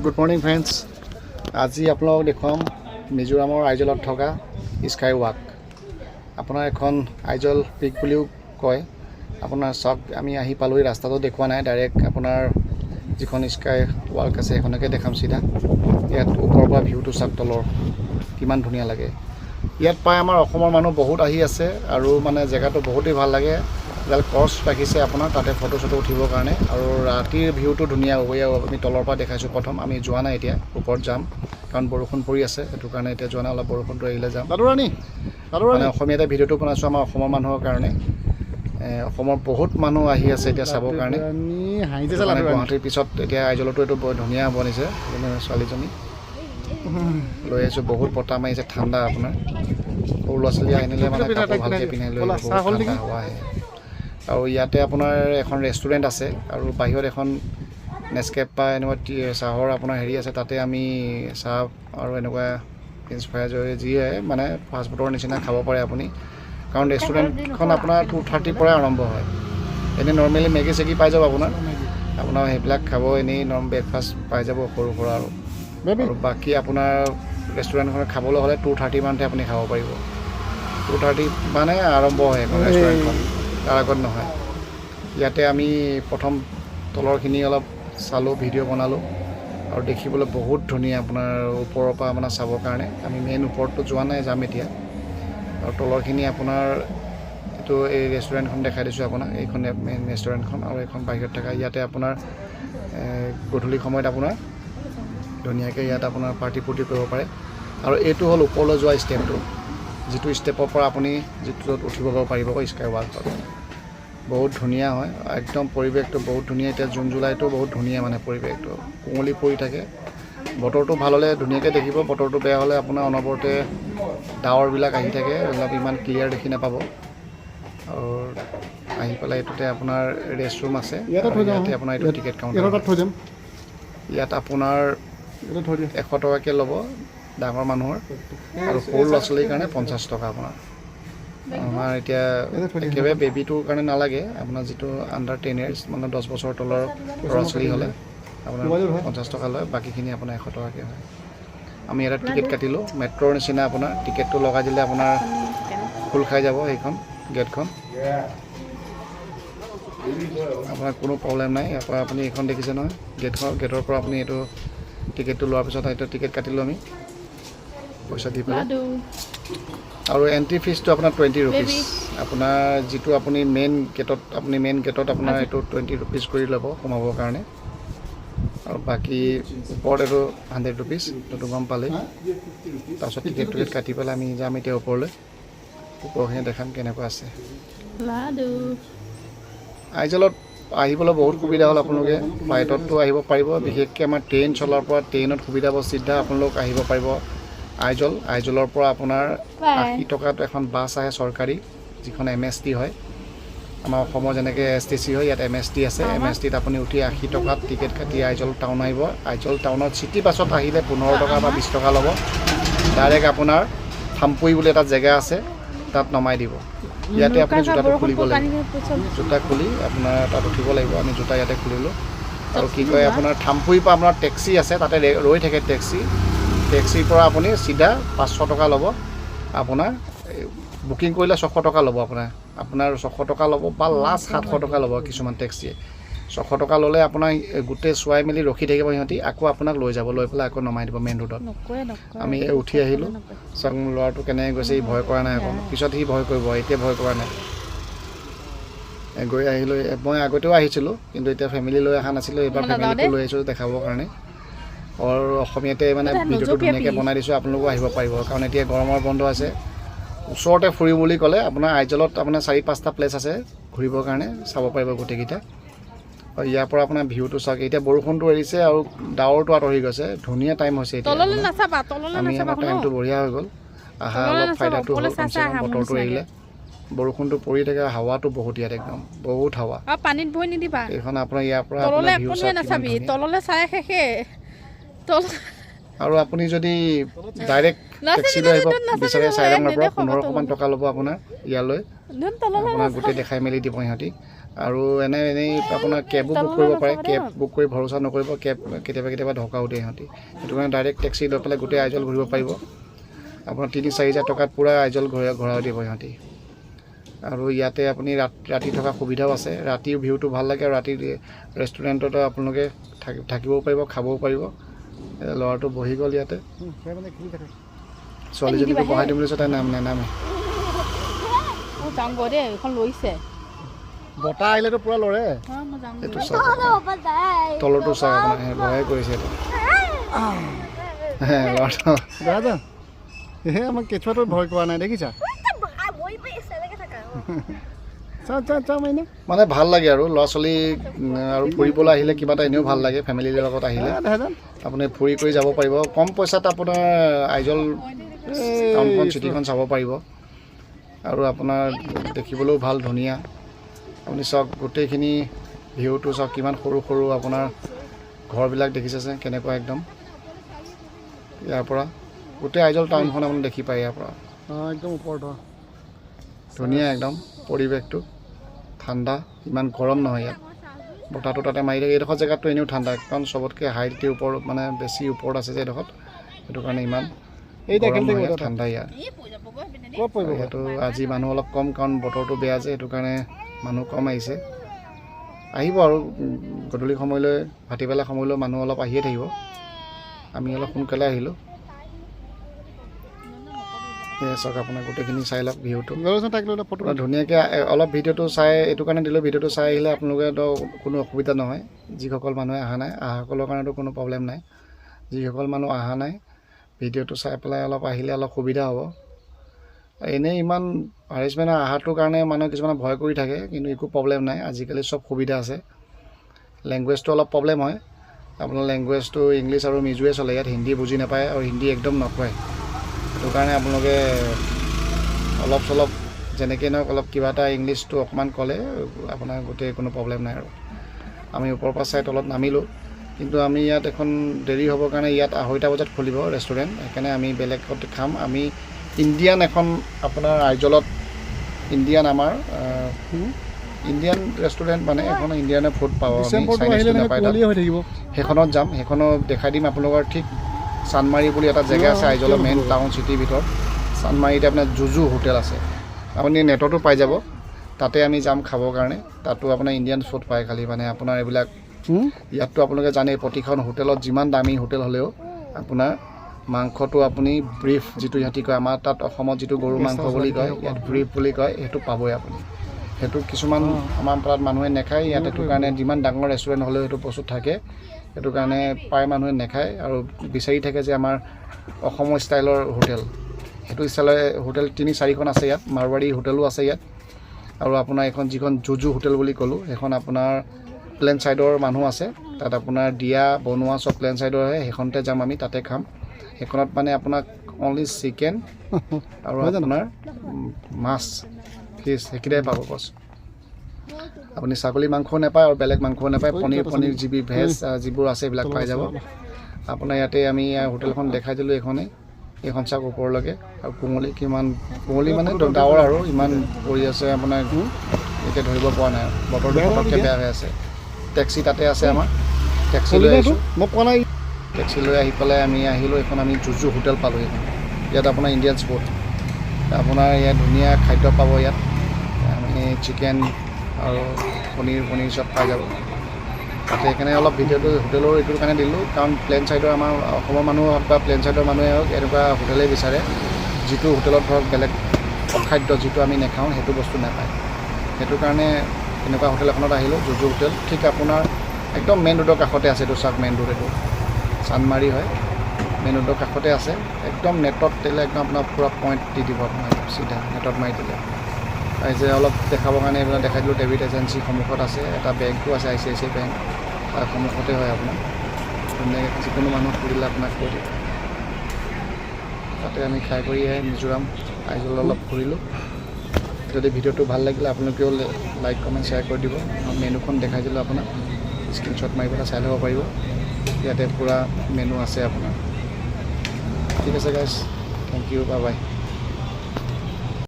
Good morning friends. আজি আপোনালোকক দেখুৱাম মিজোৰামৰ আইজলত থকা স্কাই ৱাক। আপোনাৰ এখন আইজল পিক বুলিও কয়। আপোনাৰ চাওক আমি আহি পালোই, ৰাস্তাটো দেখুৱা নাই, ডাইৰেক্ট আপোনাৰ যিখন স্কাই ৱাক আছে সেইখনকে দেখাম চিধা। ইয়াত ওপৰৰ পৰা ভিউটো চাওক, তলৰ কিমান ধুনীয়া লাগে। ইয়াত প্ৰায় আমাৰ অসমৰ মানুহ বহুত আহি আছে আৰু মানে জেগাটো বহুতেই ভাল লাগে। এডাল ক্ৰছ ৰাখিছে আপোনাৰ তাতে ফটো চটো উঠিবৰ কাৰণে, আৰু ৰাতিৰ ভিউটো ধুনীয়া হ'ব। আমি তলৰ পৰা দেখাইছোঁ প্ৰথম, আমি যোৱা নাই এতিয়া, ওপৰত যাম কাৰণ বৰষুণ পৰি আছে, সেইটো কাৰণে এতিয়া যোৱা নাই, অলপ বৰষুণটো এৰিলে যাম। মানে অসমীয়াতে ভিডিঅ'টো বনাইছোঁ আমাৰ অসমৰ মানুহৰ কাৰণে। অসমৰ বহুত মানুহ আহি আছে এতিয়া চাবৰ কাৰণে। গুৱাহাটীৰ পিছত এতিয়া আইজলতো এইটো বৰ ধুনীয়া বনিছে। ছোৱালীজনী লৈ আহিছোঁ, বহুত বতাহ মাৰিছে, ঠাণ্ডা আপোনাৰ। সৰু ল'ৰা ছোৱালী আহিলে মানে কাপোৰ ভালকৈ পিন্ধাই লৈ বহুত ঠাণ্ডা হাৱা আহে। আৰু ইয়াতে আপোনাৰ এখন ৰেষ্টুৰেণ্ট আছে, আৰু বাহিৰত এখন নেস্কেপ বা এনেকুৱা চাহৰ আপোনাৰ হেৰি আছে, তাতে আমি চাহ আৰু এনেকুৱা ফ্ৰেঞ্চ ফ্ৰাইজ যিয়ে মানে ফাষ্টফুডৰ নিচিনা খাব পাৰে আপুনি। কাৰণ ৰেষ্টুৰেণ্টখন আপোনাৰ 2:30 পৰাই আৰম্ভ হয়। এনেই নৰ্মেলি মেগী চেগি পাই যাব আপোনাৰ সেইবিলাক খাব, এনেই ব্ৰেকফাষ্ট পাই যাব সৰু সুৰা। আৰু বাকী আপোনাৰ ৰেষ্টুৰেণ্টখনত খাবলৈ হ'লে 2:30 মানতে আপুনি খাব পাৰিব। 2:30 মানে আৰম্ভ হয় এখন ৰেষ্টুৰেণ্টখন, তাৰ আগত নহয়। ইয়াতে আমি প্ৰথম তলৰখিনি অলপ চালোঁ, ভিডিঅ' বনালোঁ, আৰু দেখিবলৈ বহুত ধুনীয়া আপোনাৰ ওপৰৰ পৰা মানে চাবৰ কাৰণে। আমি মেইন ওপৰতটো যোৱা নাই, যাম এতিয়া। আৰু তলৰখিনি আপোনাৰ এইটো এই ৰেষ্টুৰেণ্টখন দেখাই দিছোঁ আপোনাক, এইখন মেইন ৰেষ্টুৰেণ্টখন, আৰু এইখন বাহিৰত থকা। ইয়াতে আপোনাৰ গধূলি সময়ত আপোনাৰ ধুনীয়াকৈ ইয়াত আপোনাৰ পাৰ্টি ফুৰ্তি কৰিব পাৰে। আৰু এইটো হ'ল ওপৰলৈ যোৱা ষ্টেপটো, যিটো ষ্টেপৰ পৰা আপুনি যিটোত উঠিব পাৰিব স্কাই ৱাকত। বহুত ধুনীয়া হয়, একদম পৰিৱেশটো বহুত ধুনীয়া। এতিয়া জুন জুলাইটো বহুত ধুনীয়া মানে পৰিৱেশটো, কুঁৱলী পৰি থাকে। বতৰটো ভাল হ'লে ধুনীয়াকৈ দেখিব, বতৰটো বেয়া হ'লে আপোনাৰ অনবৰতে ডাৱৰবিলাক আহি থাকে, অলপ ইমান ক্লিয়াৰ দেখি নাপাব। আৰু আহি পেলাই এইটোতে আপোনাৰ ৰেষ্টৰুম আছে, ইয়াতে আপোনাৰ এইটো টিকেট কাউণ্টাৰ। ইয়াত আপোনাৰ 100 টকাকৈ ল'ব ডাঙৰ মানুহৰ, আৰু সৰু ল'ৰা ছোৱালীৰ কাৰণে 50 টকা আপোনাৰ। আমাৰ এতিয়া একেবাৰে বেবীটোৰ কাৰণে নালাগে, আপোনাৰ যিটো আণ্ডাৰ 10 years মানে 10 বছৰৰ তলৰ ল'ৰা ছোৱালী হ'লে আপোনাৰ 50 টকা লয়, বাকীখিনি আপোনাৰ 100 টকাকৈ হয়। আমি এটা টিকেট কাটিলোঁ, মেট্ৰ'ৰ নিচিনা। আপোনাৰ টিকেটটো লগাই দিলে আপোনাৰ খোল খাই যাব সেইখন গেটখন, আপোনাৰ কোনো প্ৰব্লেম নাই। ইয়াৰ পৰা আপুনি এইখন দেখিছে নহয়, গেটৰ পৰা আপুনি এইটো টিকেটটো লোৱাৰ পিছত এইটো টিকেট কাটিলোঁ আমি পইচা দি পেলাই। আৰু এণ্ট্ৰি ফিজটো আপোনাৰ 20 ৰুপিজ। আপোনাৰ যিটো আপুনি মেইন গেটত আপোনাৰ এইটো 20 ৰুপিজ কৰি ল'ব সোমাবৰ কাৰণে, আৰু বাকী ওপৰত এইটো 100 ৰুপিজ, সেইটো গম পালেই। তাৰপিছত টিকেট কাটি পেলাই আমি যাম এতিয়া ওপৰলৈ, ওপৰখিনি দেখাম কেনেকুৱা আছে। আইজলত আহিবলৈ বহুত সুবিধা হ'ল, আপোনালোকে ফ্লাইটতো আহিব পাৰিব, বিশেষকৈ আমাৰ ট্ৰেইন চলাৰ পৰা ট্ৰেইনত সুবিধা হ'ব, চিধা আপোনালোক আহিব পাৰিব আইজলৰ পৰা। আপোনাৰ 80 টকাত এখন বাছ আহে চৰকাৰী, যিখন MST হয়। আমাৰ অসমৰ যেনেকৈ STC হয়, ইয়াত MST আছে। MSTত আপুনি উঠি 80 টকাত টিকেট কাটি আইজল টাউন আহিব। আইজল টাউনত চিটি বাছত আহিলে 15 টকা বা 20 টকা ল'ব। ডাইৰেক্ট আপোনাৰ থাম্পুই বুলি এটা জেগা আছে, তাত নমাই দিব। ইয়াতে আপুনি জোতাটো খুলিব লাগিব, জোতা খুলি আপোনাৰ তাত উঠিব লাগিব। আমি জোতা ইয়াতে খুলিলোঁ। আৰু কি কয়, আপোনাৰ থাম্পুইৰ পৰা আপোনাৰ টেক্সি আছে, তাতে ৰৈ থাকে টেক্সিৰ পৰা আপুনি চিধা 500 টকা ল'ব। আপোনাৰ বুকিং কৰিলে 600 টকা ল'ব, আপোনাৰ 600 টকা ল'ব, বা লাষ্ট 700 টকা ল'ব কিছুমান টেক্সিয়ে। 600 টকা ল'লে আপোনাৰ গোটেই চোৱাই মেলি ৰখি থাকিব সিহঁতি, আকৌ আপোনাক লৈ পেলাই আকৌ নমাই দিব মেইন ৰোডত। আমি উঠি আহিলোঁ, চাওক ল'ৰাটো কেনেকৈ গৈছে, সি ভয় কৰা নাই অকণ। পিছত সি ভয় কৰিব, এতিয়া ভয় কৰা নাই। গৈ আহিলোঁ, মই আগতেও আহিছিলোঁ, কিন্তু এতিয়া ফেমিলি লৈ অহা নাছিলোঁ, এইবাৰ ফেমিলিকো লৈ আহিছোঁ দেখাবৰ কাৰণে। আৰু অসমীয়াতে মানে ভিডিঅ'টো ধুনীয়াকৈ বনাই দিছোঁ, আপোনালোকো আহিব পাৰিব। কাৰণ এতিয়া গৰমৰ বন্ধ আছে। ওচৰতে ফুৰিম বুলি ক'লে আপোনাৰ আইজলত আপোনাৰ 4-5টা প্লেচ আছে ঘূৰিবৰ কাৰণে, চাব পাৰিব গোটেইকেইটা। আৰু ইয়াৰ পৰা আপোনাৰ ভিউটো চাওক। এতিয়া বৰষুণটো এৰিছে আৰু ডাৱৰটো আঁতৰি গৈছে, ধুনীয়া টাইম হৈছে এতিয়া। আমাৰ টাইমটো বঢ়িয়া হৈ গ'ল, আহা অলপ ফাইদাটো হ'ল কমচে কম। বতৰটো এৰিলে, বৰষুণটো পৰি থাকে, হাৱাটো বহুত ইয়াত, একদম বহুত হাৱা। পানীত ভয় নিদিবা, এইখন আপোনাৰ ইয়াৰ পৰা আপোনাৰ ভিউ চাওক কিমান ধুনীয়া। আৰু আপুনি যদি ডাইৰেক্ট টেক্সি লৈ আহিব বিচাৰে চাইৰঙৰ পৰা 1500মান টকা ল'ব আপোনাৰ ইয়ালৈ আপোনাৰ গোটেই দেখাই মেলি দিব সিহঁতি আৰু এনেই আপোনাৰ কেবো বুক কৰিব পাৰে কেব বুক কৰি ভৰসা নকৰিব কেব কেতিয়াবা ধকাও দিয়ে সিহঁতি সেইটো কাৰণে ডাইৰেক্ট টেক্সি লৈ পেলাই গোটেই আইজল ঘূৰিব পাৰিব আপোনাৰ 3-4 টকাত পূৰা আইজল ঘূৰাই দিব সিহঁতি আৰু ইয়াতে আপুনি ৰাতি থকা সুবিধাও আছে ৰাতিৰ ভিউটো ভাল লাগে আৰু ৰাতি ৰেষ্টুৰেণ্টতো আপোনালোকে থাকিবও পাৰিব খাবও পাৰিব ল'ৰাটো বহি গ'ল ইয়াতে ছোৱালীজনীকো বহাই দিম বুলি কৈছে তাই নামে বতাহ আহিলেতো পূৰা লৰে এইটো চাওক তলৰটো চাওক আপোনাৰ ভয়ে কৰিছে এইটো ল'ৰাটো আমাক কেঁচুৱাটো ভয় কৰা নাই দেখিছা মানে ভাল লাগে আৰু ল'ৰা ছোৱালী আৰু ফুৰিবলৈ আহিলে কিবা এটা এনেও ভাল লাগে ফেমিলিৰ লগত আহিলে আপুনি ফুৰি কৰি যাব পাৰিব কম পইচাত আপোনাৰ আইজল টাউনখন চিটিখন চাব পাৰিব আৰু আপোনাৰ দেখিবলৈও ভাল ধুনীয়া আপুনি চাওক গোটেইখিনি ভিউটো চাওক কিমান সৰু সৰু আপোনাৰ ঘৰবিলাক দেখিছে কেনেকুৱা একদম ইয়াৰ পৰা গোটেই আইজল টাউনখন আপুনি দেখি পায় ইয়াৰ পৰা একদম ওপৰত ধুনীয়া একদম পৰিৱেশটো ঠাণ্ডা ইমান গৰম নহয় ইয়াত বতাহটো তাতে মাৰি থাকে এইডোখৰ জেগাতটো এনেও ঠাণ্ডা কাৰণ চবতকৈ হাইটৰ ওপৰত মানে বেছি ওপৰত আছে যে এইডোখৰত সেইটো কাৰণে ইমান ঠাণ্ডা ইয়াত সেইটো আজি মানুহ অলপ কম কাৰণ বতৰটো বেয়া যে সেইটো কাৰণে মানুহ কম আহিছে আহিব আৰু গধূলি সময়লৈ ভাটিবেলা সময়লৈ মানুহ অলপ আহিয়ে থাকিব আমি অলপ সোনকালে আহিলোঁ চাওক আপোনাৰ গোটেইখিনি চাই লওক ভিউটো ফটো ধুনীয়াকৈ অলপ ভিডিঅ'টো চাই এইটো কাৰণে দিলোঁ ভিডিঅ'টো চাই আহিলে আপোনালোকেতো কোনো অসুবিধা নহয় যিসকল মানুহে অহা নাই অহাসকলৰ কাৰণেতো কোনো প্ৰব্লেম নাই যিসকল মানুহ অহা নাই ভিডিঅ'টো চাই পেলাই অলপ আহিলে অলপ সুবিধা হ'ব এনেই ইমান হাৰেছমেণ্ট অহাটোৰ কাৰণে মানুহে কিছুমানে ভয় কৰি থাকে কিন্তু একো প্ৰব্লেম নাই আজিকালি চব সুবিধা আছে লেংগুৱেজটো অলপ প্ৰব্লেম হয় আপোনাৰ লেংগুৱেজটো ইংলিছ আৰু মিজোৱে চলে ইয়াত হিন্দী বুজি নাপায় আৰু হিন্দী একদম নকয় সেইটো কাৰণে আপোনালোকে অলপ চলপ যেনেকৈ নহওক অলপ কিবা এটা ইংলিছটো অকণমান ক'লে আপোনাৰ গোটেই কোনো প্ৰব্লেম নাই আৰু আমি ওপৰৰ পৰা চাই তলত নামিলোঁ কিন্তু আমি ইয়াত এখন দেৰি হ'বৰ কাৰণে ইয়াত 2:30 বজাত খুলিব ৰেষ্টুৰেণ্ট সেইকাৰণে আমি বেলেগত খাম আমি ইণ্ডিয়ান এখন আপোনাৰ আইজলত ইণ্ডিয়ান আমাৰ ইণ্ডিয়ান ৰেষ্টুৰেণ্ট মানে এখন ইণ্ডিয়ানৰ ফুড পাব সেইখনত যাম সেইখনো দেখাই দিম আপোনালোকৰ ঠিক চানমাৰী বুলি এটা জেগা আছে আইজলৰ মেইন টাউন চিটিৰ ভিতৰত চানমাৰীতে আপোনাৰ জুজু হোটেল আছে আপুনি নেটতো পাই যাব তাতে আমি যাম খাবৰ কাৰণে তাতো আপোনাৰ ইণ্ডিয়ান ফুড পায় খালি মানে আপোনাৰ এইবিলাক ইয়াততো আপোনালোকে জানেই প্ৰতিখন হোটেলত যিমান দামী হোটেল হ'লেও আপোনাৰ মাংসটো আপুনি ব্ৰিফ যিটো ইহঁতি কয় আমাৰ তাত অসমত যিটো গৰু মাংস বুলি কয় ইয়াত ব্ৰিফ বুলি কয় সেইটো পাবই আপুনি সেইটো কিছুমান আমাৰ তাত মানুহে নাখায় ইয়াত সেইটো কাৰণে যিমান ডাঙৰ ৰেষ্টুৰেণ্ট হ'লেও সেইটো বস্তু থাকে সেইটো কাৰণে প্ৰায় মানুহে নাখায় আৰু বিচাৰি থাকে যে আমাৰ অসমৰ ষ্টাইলৰ হোটেল সেইটো ষ্টাইলৰ হোটেল 3-4খন আছে ইয়াত মাৰৱাৰী হোটেলো আছে ইয়াত আৰু আপোনাৰ এখন যিখন জুজু হোটেল বুলি ক'লোঁ সেইখন আপোনাৰ প্লেন ছাইডৰ মানুহ আছে তাত আপোনাৰ দিয়া বনোৱা চব প্লেন ছাইডৰ হয় সেইখনতে যাম আমি তাতে খাম সেইখনত মানে আপোনাক অনলি চিকেন আৰু আপোনাৰ মাছ ফিছ সেইকেইটাই পাব বছ আপুনি ছাগলী মাংসও নাপায় আৰু বেলেগ মাংসও নাপায় পনীৰ ভেজ যিবোৰ আছে এইবিলাক পাই যাব আপোনাৰ ইয়াতে আমি হোটেলখন দেখাই দিলোঁ এইখন চাওক ওপৰলৈকে আৰু কুঁৱলী মানে ডাৱৰ আৰু ইমান পৰি আছে আপোনাৰ এতিয়া ধৰিব পৰা নাই বতৰটো পটককৈ বেয়া হৈ আছে টেক্সি তাতে আছে আমাৰ টেক্সি লৈ আহিছোঁ মই কোৱা নাই টেক্সি লৈ আহি পেলাই আমি আহিলোঁ এইখন আমি জুজু হোটেল পালোঁ এইখন ইয়াত আপোনাৰ ইণ্ডিয়ান ফুড আপোনাৰ ইয়াত ধুনীয়া খাদ্য পাব ইয়াত আমি চিকেন আৰু পনীৰ চব পাই যাব তাতে সেইকাৰণে অলপ ভিডিঅ'টো হোটেলৰ এইটোৰ কাৰণে দিলোঁ কাৰণ প্লেন ছাইডৰ আমাৰ অসমৰ মানুহ হওক বা প্লেন ছাইডৰ মানুহে হওক এনেকুৱা হোটেলেই বিচাৰে যিটো হোটেলত ধৰক বেলেগ খাদ্য যিটো আমি নাখাওঁ সেইটো বস্তু নাপায় সেইটো কাৰণে এনেকুৱা হোটেল এখনত আহিলোঁ জুজু হোটেল ঠিক আপোনাৰ একদম মেইন ৰোডৰ কাষতে আছে এইটো চাওক মেইন ৰোড এইটো চানমাৰী হয় মেইন ৰোডৰ কাষতে আছে একদম নেটত দিলে একদম আপোনাৰ পূৰা পইণ্ট দি দিব আপোনাৰ চিধা নেটত মাৰি দিলে যে অলপ দেখাবৰ কাৰণে এইবিলাক দেখাই দিলোঁ ডেভিড এজেঞ্চি সন্মুখত আছে এটা বেংকো আছে ICICI বেংক তাৰ সন্মুখতে হয় আপোনাৰ ধুনীয়াকৈ যিকোনো মানুহ সুধিলে আপোনাক কৈ দিয়ে তাতে আমি খাই কৰি আহি মিজোৰাম আইজল অলপ ফুৰিলোঁ যদি ভিডিঅ'টো ভাল লাগিলে আপোনালোকেও লাইক কমেণ্ট শ্বেয়াৰ কৰি দিব মেনুখন দেখাই দিলোঁ আপোনাক স্ক্ৰীনশ্বট মাৰি পেলাই চাই ল'ব পাৰিব ইয়াতে পূৰা মেনু আছে আপোনাৰ ঠিক আছে guys, thank you, bye by.